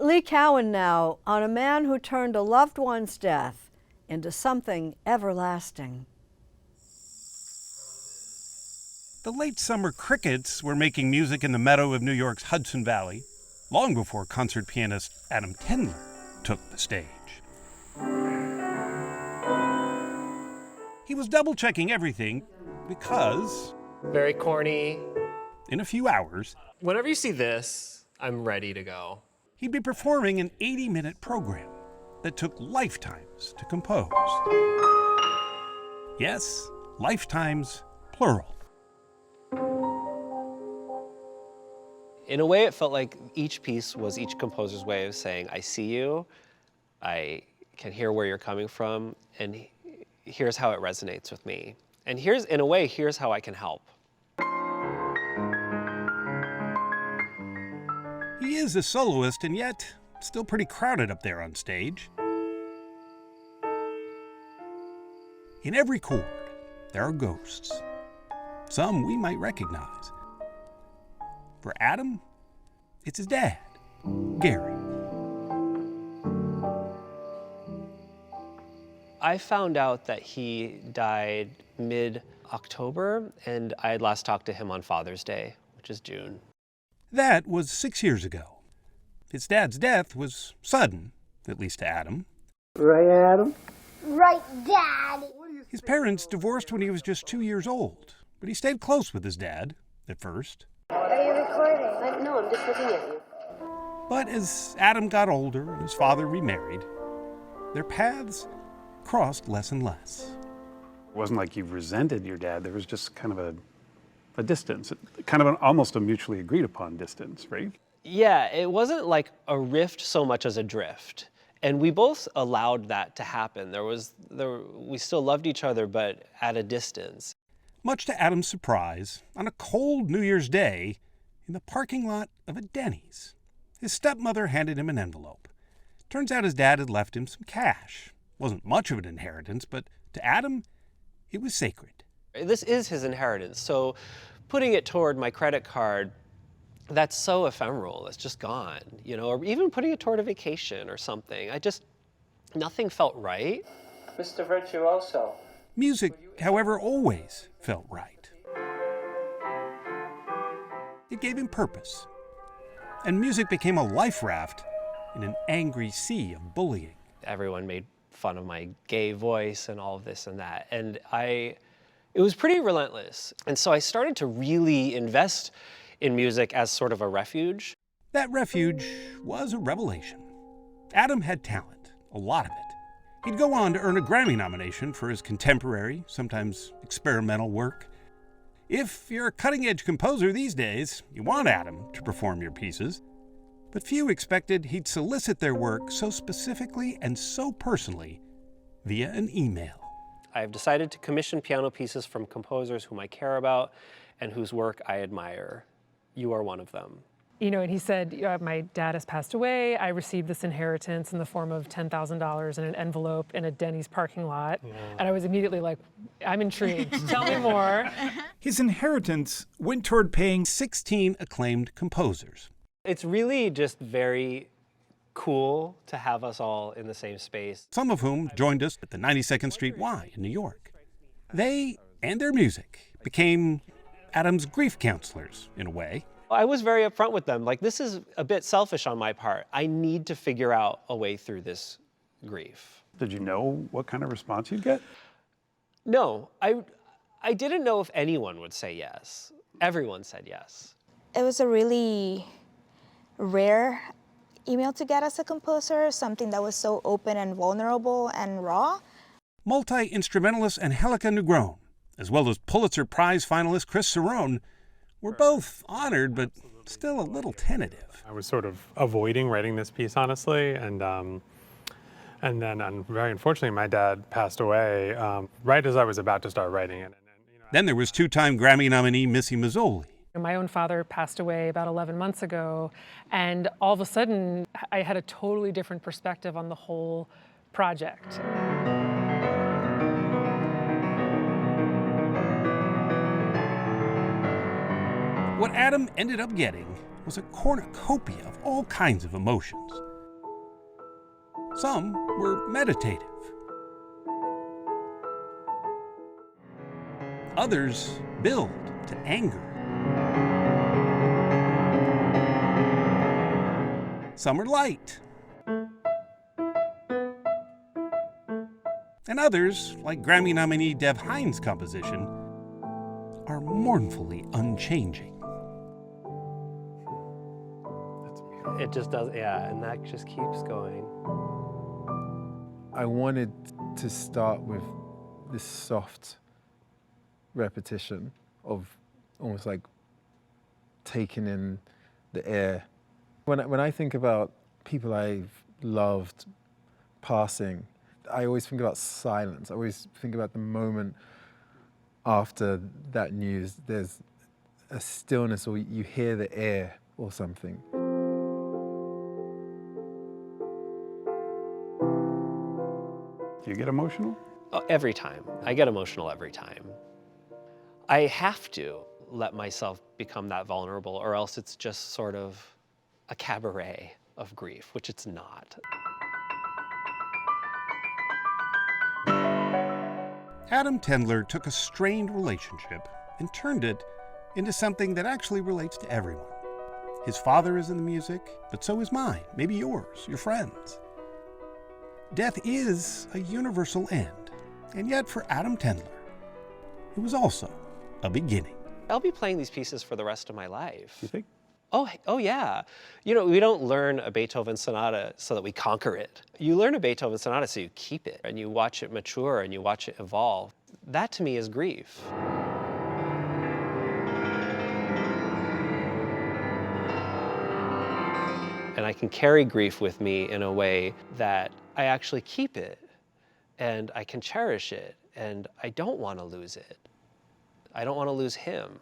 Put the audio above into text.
Lee Cowan now on a man who turned a loved one's death into something everlasting. The late summer crickets were making music in the meadow of New York's Hudson Valley long before concert pianist Adam Tendler took the stage. He was double-checking everything because, very corny, in a few hours, whenever you see this, I'm ready to go. He'd be performing an 80-minute program that took lifetimes to compose. Yes, lifetimes, plural. In a way, it felt like each piece was each composer's way of saying, I see you, I can hear where you're coming from, and here's how it resonates with me. And here's, in a way, here's how I can help. He is a soloist, and yet still pretty crowded up there on stage. In every chord, there are ghosts. Some we might recognize. For Adam, it's his dad, Gary. I found out that he died mid-October, and I had last talked to him on Father's Day, which is June. That was 6 years ago. His dad's death was sudden, at least to Adam. Right, Adam? Right, Dad. His parents divorced when he was just 2 years old, but he stayed close with his dad at first. Are you recording? No, I'm just looking at you. But as Adam got older and his father remarried, their paths crossed less and less. It wasn't like you resented your dad. There was just kind of a distance, kind of almost a mutually agreed upon distance, right? Yeah, it wasn't like a rift so much as a drift. And we both allowed that to happen. We still loved each other, but at a distance. Much to Adam's surprise, on a cold New Year's Day, in the parking lot of a Denny's, his stepmother handed him an envelope. Turns out his dad had left him some cash. Wasn't much of an inheritance, but to Adam, it was sacred. This is his inheritance, so putting it toward my credit card, that's so ephemeral, it's just gone, you know, or even putting it toward a vacation or something. Nothing felt right. Mr. Virtuoso. Music, however, always felt right. It gave him purpose. And music became a life raft in an angry sea of bullying. Everyone made fun of my gay voice and all of this and that. And it was pretty relentless. And so I started to really invest in music as sort of a refuge. That refuge was a revelation. Adam had talent, a lot of it. He'd go on to earn a Grammy nomination for his contemporary, sometimes experimental work. If you're a cutting-edge composer these days, you want Adam to perform your pieces. But few expected he'd solicit their work so specifically and so personally via an email. I have decided to commission piano pieces from composers whom I care about and whose work I admire. You are one of them. You know, and he said, my dad has passed away. I received this inheritance in the form of $10,000 in an envelope in a Denny's parking lot. Yeah. And I was immediately like, I'm intrigued. Tell me more. His inheritance went toward paying 16 acclaimed composers. It's really just very cool to have us all in the same space. Some of whom joined us at the 92nd Street Y in New York. They and their music became Adam's grief counselors, in a way. I was very upfront with them. Like, this is a bit selfish on my part. I need to figure out a way through this grief. Did you know what kind of response you'd get? No, I didn't know if anyone would say yes. Everyone said yes. It was a really rare email to get as a composer, something that was so open and vulnerable and raw. Multi-instrumentalist Angelica Negron, as well as Pulitzer Prize finalist Chris Cerrone, were both honored, but still a little tentative. I was sort of avoiding writing this piece, honestly, and then very unfortunately, my dad passed away right as I was about to start writing it. Then there was two-time Grammy nominee Missy Mazzoli. My own father passed away about 11 months ago, and all of a sudden, I had a totally different perspective on the whole project. What Adam ended up getting was a cornucopia of all kinds of emotions. Some were meditative. Others build to anger. Some are light. And others, like Grammy nominee Dev Hynes' composition, are mournfully unchanging. It just does, yeah, and that just keeps going. I wanted to start with this soft repetition of almost like taking in the air. When I think about people I've loved passing, I always think about silence. I always think about the moment after that news. There's a stillness, or you hear the air or something. Do you get emotional? Oh, every time. I get emotional every time. I have to let myself become that vulnerable, or else it's just sort of a cabaret of grief, which it's not. Adam Tendler took a strained relationship and turned it into something that actually relates to everyone. His father is in the music, but so is mine, maybe yours, your friends. Death is a universal end, and yet for Adam Tendler, it was also a beginning. I'll be playing these pieces for the rest of my life. You think? Oh yeah. You know, we don't learn a Beethoven sonata so that we conquer it. You learn a Beethoven sonata so you keep it, and you watch it mature, and you watch it evolve. That to me is grief. And I can carry grief with me in a way that I actually keep it, and I can cherish it, and I don't want to lose it. I don't want to lose him.